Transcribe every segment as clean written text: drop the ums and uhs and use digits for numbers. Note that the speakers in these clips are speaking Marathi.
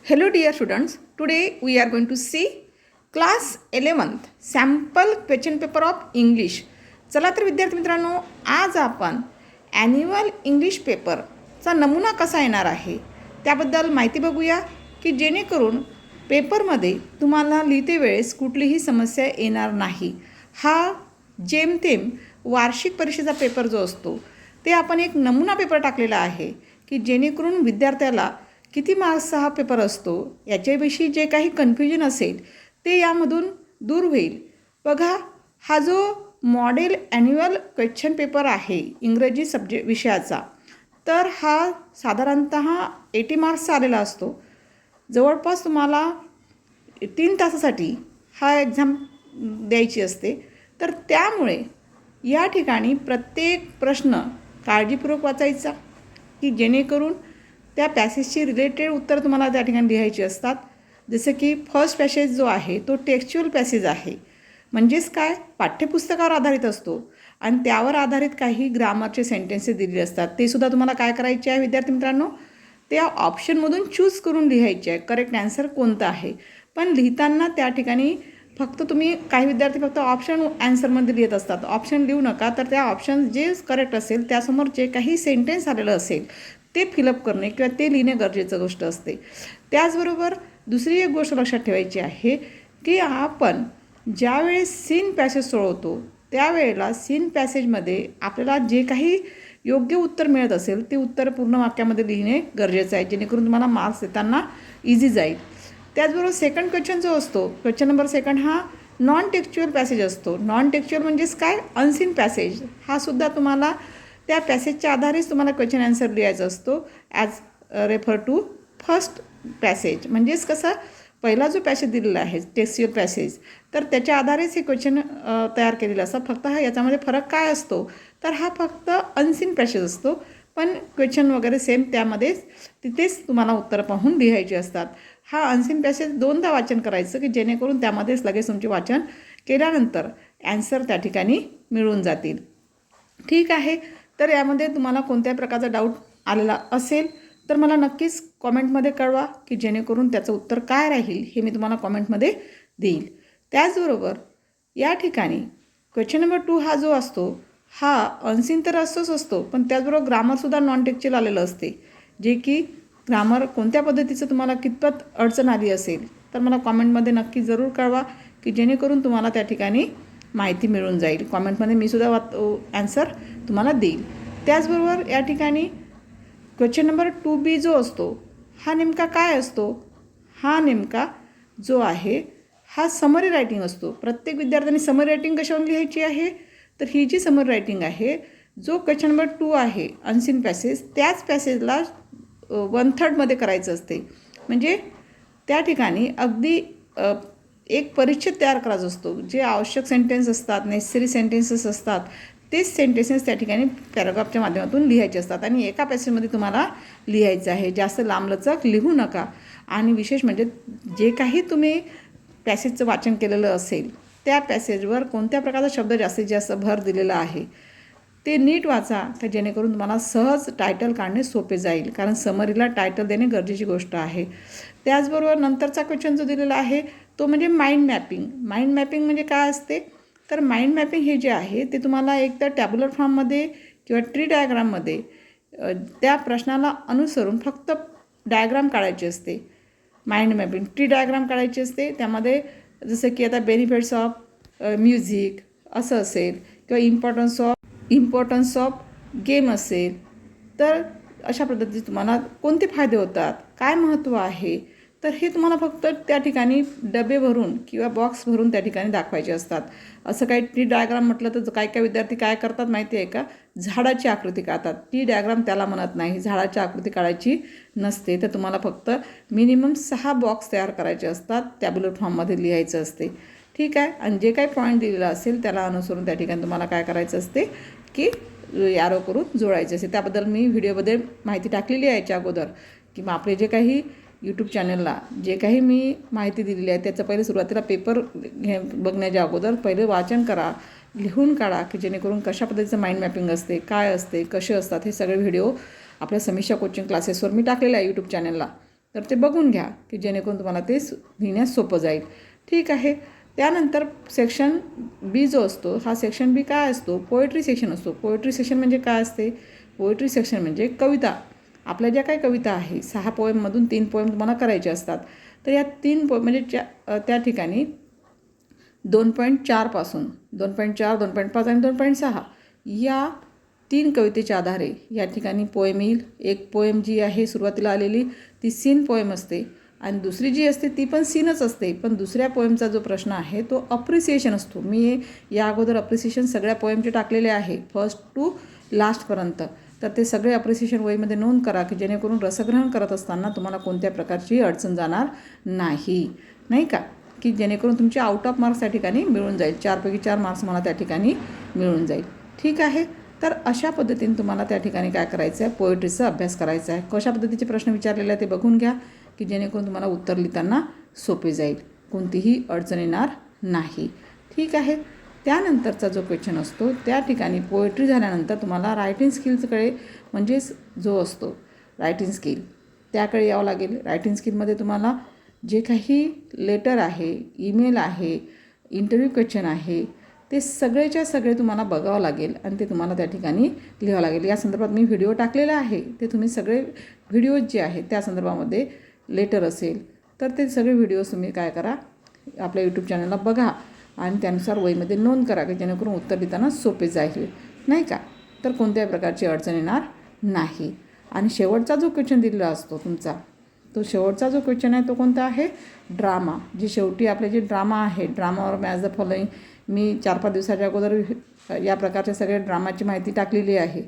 Hello dear students, today we are going to see class 11th sample question paper of English. चला तर विद्यार्थी मित्रांनो, आज आपण ॲन्युअल इंग्लिश पेपरचा नमुना कसा येणार आहे त्याबद्दल माहिती बघूया की जेणेकरून पेपरमध्ये तुम्हाला लिहिते वेळेस कुठलीही समस्या येणार नाही. हा जेमतेम वार्षिक परीक्षेचा पेपर जो असतो ते आपण एक नमुना पेपर टाकलेला आहे की जेणेकरून विद्यार्थ्याला किती मार्क्सचा हा पेपर असतो याच्याविषयी जे काही कन्फ्युजन असेल ते यामधून दूर होईल. बघा, हा जो मॉडेल ॲन्युअल क्वेश्चन पेपर आहे इंग्रजी विषयाचा, तर हा साधारणत 80 मार्क्सचा आलेला असतो. जवळपास तुम्हाला 3 तासासाठी हा एक्झाम द्यायची असते. तर त्यामुळे या ठिकाणी प्रत्येक प्रश्न काळजीपूर्वक वाचायचा की जेणेकरून त्या पॅसेजची रिलेटेड उत्तर तुम्हाला त्या ठिकाणी लिहायची असतात. जसं की फर्स्ट पॅसेज जो आहे तो टेक्स्च्युअल पॅसेज आहे, म्हणजेच काय, पाठ्यपुस्तकावर आधारित असतो आणि त्यावर आधारित काही ग्रामरचे सेंटेन्सेस दिलेले असतात. ते सुद्धा तुम्हाला काय करायचे आहे विद्यार्थी मित्रांनो, त्या ऑप्शनमधून चूज करून लिहायचे आहे करेक्ट ॲन्सर कोणतं आहे. पण लिहिताना त्या ठिकाणी फक्त तुम्ही, काही विद्यार्थी फक्त ऑप्शन ॲन्सरमध्ये लिहित असतात. ऑप्शन लिहू नका, तर त्या ऑप्शन जे करेक्ट असेल त्यासमोर जे काही सेंटेन्स आलेलं असेल ते फिलअप करणे किंवा ते लिहिणे गरजेचं गोष्ट असते. त्याचबरोबर दुसरी एक गोष्ट लक्षात ठेवायची आहे की आपण ज्यावेळेस सीन पॅसेज सोडवतो त्यावेळेला सीन पॅसेजमध्ये आपल्याला जे काही योग्य उत्तर मिळत असेल ते उत्तर पूर्ण वाक्यामध्ये लिहिणे गरजेचं आहे, जेणेकरून तुम्हाला मार्क्स देताना इझी जाईल. त्याचबरोबर सेकंड क्वेश्चन जो असतो, क्वेश्चन नंबर सेकंड, हा नॉन टेक्स्च्युअल पॅसेज असतो. नॉन टेक्स्च्युअल म्हणजेच काय, अनसीन पॅसेज. हा सुद्धा तुम्हाला त्या पॅसेजच्या आधारेच तुम्हाला क्वेश्चन आन्सर लिहायचा असतो as refer to first passage. म्हणजेच कसं, पहिला जो पॅसेज दिलेला आहे टेक्स्च्युअल पॅसेज, तर त्याच्या आधारेच हे क्वेश्चन तयार केलेलं असतं. फक्त याच्यामध्ये फरक काय असतो, तर हा फक्त अनसीन पॅसेज असतो, पण क्वेश्चन वगैरे सेम त्यामध्येच तिथेच तुम्हाला उत्तरं पाहून लिहायची असतात. हा अनसीन पॅसेज 2दा वाचन करायचं की जेणेकरून त्यामध्येच लगेच तुमचे वाचन केल्यानंतर ॲन्सर त्या ठिकाणी मिळून जातील. ठीक आहे. तर यामध्ये तुम्हाला कोणत्याही प्रकारचा डाऊट आलेला असेल तर मला नक्कीच कॉमेंटमध्ये कळवा की जेणेकरून त्याचं उत्तर काय राहील हे मी तुम्हाला कॉमेंटमध्ये देईल. त्याचबरोबर या ठिकाणी क्वेश्चन नंबर 2 हा जो असतो हा अनसीन तर असतो, पण त्याचबरोबर ग्रामरसुद्धा नॉन टेक्स्च्युअल आलेलं असते, जे की ग्रामर कोणत्या पद्धतीचं तुम्हाला कितपत अडचण आली असेल तर मला कॉमेंटमध्ये नक्की जरूर कळवा की जेणेकरून तुम्हाला त्या ठिकाणी माहिती मिळून जाईल. कॉमेंटमध्ये मी सुद्धा ॲन्सर तुम्हाला देईल. त्याचबरोबर या ठिकाणी क्वेश्चन नंबर 2B जो असतो हा नेमका काय असतो, हा नेमका जो आहे हा समरी रायटिंग असतो. प्रत्येक विद्यार्थ्यांनी समरी रायटिंग कशावर लिहायची आहे, तर ही जी समरी रायटिंग आहे, जो क्वेश्चन नंबर 2 आहे अनसीन पॅसेज, त्याच पॅसेजला 1/3 करायचं असते. म्हणजे त्या ठिकाणी अगदी एक परिच्छेद तयार करायचा असतो. जे आवश्यक सेंटेन्स असतात, नेसेसरी सेंटेन्सेस असतात, तेच सेंटेन्सेस त्या ठिकाणी पॅराग्राफच्या माध्यमातून लिहायचे असतात आणि एका पॅसेजमध्ये तुम्हाला लिहायचं आहे. जास्त लांबलचक लिहू नका. आणि विशेष म्हणजे जे काही तुम्ही पॅसेजचं वाचन केलेलं असेल त्या पॅसेजवर कोणत्या प्रकारचा शब्द जास्तीत जास्त भर दिलेला आहे ते नीट वाचा, तर जेणेकरून तुम्हाला सहज टायटल काढणे सोपे जाईल, कारण समरीला टायटल देणे गरजेची गोष्ट आहे. त्याचबरोबर नंतरचा क्वेश्चन जो दिलेला आहे तो म्हणजे माइंड मॅपिंग. माइंड मॅपिंग म्हणजे काय असते, तर माइंड मॅपिंग हे जे आहे ते तुम्हाला एकतर टॅब्युलर फॉर्ममध्ये किंवा ट्री डायग्राममध्ये त्या प्रश्नाला अनुसरून फक्त डायग्राम काढायची असते. माइंड मॅपिंग ट्री डायग्राम काढायची असते. त्यामध्ये जसं की आता बेनिफिट्स ऑफ म्युझिक असं असेल किंवा इम्पॉर्टन्स ऑफ गेम असेल, तर अशा पद्धतीचे तुम्हाला कोणते फायदे होतात, काय महत्त्व आहे, तर हे तुम्हाला फक्त त्या ठिकाणी डबे भरून किंवा बॉक्स भरून त्या ठिकाणी दाखवायचे असतात. असं काही ट्री डायग्राम म्हटलं तर काय काय विद्यार्थी काय करतात माहिती आहे का, झाडाची आकृती काढतात. ट्री डायग्राम त्याला म्हणत नाही, झाडाची आकृती काढायची नसते. तर तुम्हाला फक्त मिनिमम 6 बॉक्स तयार करायचे असतात, टॅब्युलर फॉर्ममध्ये लिहायचं असते. ठीक आहे. आणि जे काही पॉईंट दिलेला असेल त्याला अनुसरून त्या ठिकाणी तुम्हाला काय करायचं असते की ॲरो करून जोडायचे असते. त्याबद्दल मी व्हिडिओमध्ये माहिती टाकलेली आहे याच्या अगोदर, की मग आपले जे काही यूट्यूब चॅनलला जे काही मी माहिती दिलेली आहे त्याचं पहिले सुरुवातीला पेपर बघण्याच्या अगोदर पहिले वाचन करा, लिहून काढा, की जेणेकरून कशा पद्धतीचं माइंड मॅपिंग असते, काय असते, कसे असतात, हे सगळे व्हिडिओ आपल्या समीक्षा कोचिंग क्लासेसवर मी टाकलेलं आहे यूट्यूब चॅनलला. तर ते बघून घ्या की जेणेकरून तुम्हाला ते लिहिण्यास सोपं जाईल. ठीक आहे. त्यानंतर सेक्शन बी जो असतो, हा सेक्शन बी काय असतो? पोएट्री सेक्शन असतो. पोएट्री सेक्शन म्हणजे काय असते? पोएट्री सेक्शन म्हणजे कविता. आपल्या ज्या काही कविता आहे, 6 पोएममधून 3 पोएम तुम्हाला करायचे असतात. तर या 3 पोएम म्हणजे त्या ठिकाणी 2.4 पासून 2.4, 2.5 आणि 2.6 या 3 कवितेच्या आधारे या ठिकाणी पोएम येईल. एक पोएम जी आहे सुरुवातीला आलेली ती सीन पोएम असते आणि दुसरी जी असते ती पण सीनच असते. पण दुसऱ्या पोएमचा जो प्रश्न आहे तो अप्रिसिएशन असतो. मी या अगोदर अप्रिसिएशन सगळ्या पोएमचे टाकलेले आहे, फर्स्ट टू लास्टपर्यंत. तर ते सगळे अप्रिसिएशन वहीमध्ये नोंद करा की जेणेकरून रसग्रहण करत असताना तुम्हाला कोणत्या प्रकारची अडचण जाणार नाही का, की जेणेकरून तुमचे आउट ऑफ मार्क्स त्या ठिकाणी मिळून जाईल. 4 पैकी 4 मार्क्स मला त्या ठिकाणी मिळून जाईल. ठीक आहे. तर अशा पद्धतीने तुम्हाला त्या ठिकाणी काय करायचं आहे? पोएट्रीचा अभ्यास करायचा आहे. कशा पद्धतीचे प्रश्न विचारलेले आहे ते बघून घ्या की जेणेकरून तुम्हाला उत्तर लिहिताना सोपे जाईल, कोणतीही अडचण येणार नाही. ठीक आहे. त्यानंतरचा जो क्वेश्चन असतो त्या ठिकाणी पोएट्री झाल्यानंतर तुम्हाला रायटिंग स्किल्सकडे म्हणजेच जो असतो रायटिंग स्किल त्याकडे यावं लागेल. रायटिंग स्किलमध्ये तुम्हाला जे काही लेटर आहे, ईमेल आहे, इंटरव्ह्यू क्वेश्चन आहे, ते सगळेच्या सगळे तुम्हाला बघावं लागेल आणि ते तुम्हाला त्या ठिकाणी लिहावं लागेल. या संदर्भात मी व्हिडिओ टाकलेला आहे. ते तुम्ही सगळे व्हिडिओज जे आहेत त्या संदर्भामध्ये लेटर असेल तर ते सगळे व्हिडिओज तुम्ही काय करा, आपल्या यूट्यूब चॅनलला बघा आणि त्यानुसार वहीमध्ये नोंद करा की जेणेकरून उत्तर लिहिताना सोपे जाईल, नाही का. तर कोणत्याही प्रकारची अडचण येणार नाही. आणि शेवटचा जो क्वेश्चन दिलेला असतो तुमचा, तो शेवटचा जो क्वेश्चन आहे तो कोणता आहे? ड्रामा. जे शेवटी आपले जे ड्रामा आहे, ड्रामावर मॅच द फॉलोइंग, मी 4-5 दिवसाच्या अगोदर या प्रकारचे सगळे ड्रामाची माहिती टाकलेली आहे.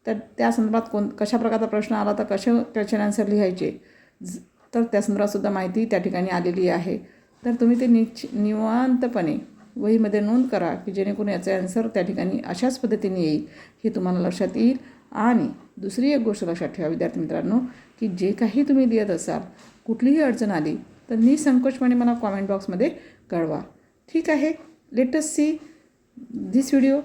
तर त्या संदर्भात कशा प्रकारचा प्रश्न आला तर कसे क्वेश्चन आन्सर लिहायचे, तर त्या संदर्भातसुद्धा माहिती त्या ठिकाणी आलेली आहे. तर तुम्ही ते निवांतपणे वहीमध्ये नोंद करा की जेणेकरून याचा आन्सर त्या ठिकाणी अशाच पद्धतीने येईल हे तुम्हाला लक्षात येईल. आणि दुसरी एक गोष्ट लक्षात ठेवा विद्यार्थी मित्रांनो, की जे काही तुम्ही लिहित असाल, कुठलीही अडचण आली तर निसंकोचपणे मला कॉमेंट बॉक्समध्ये कळवा. ठीक आहे. Let us see this video.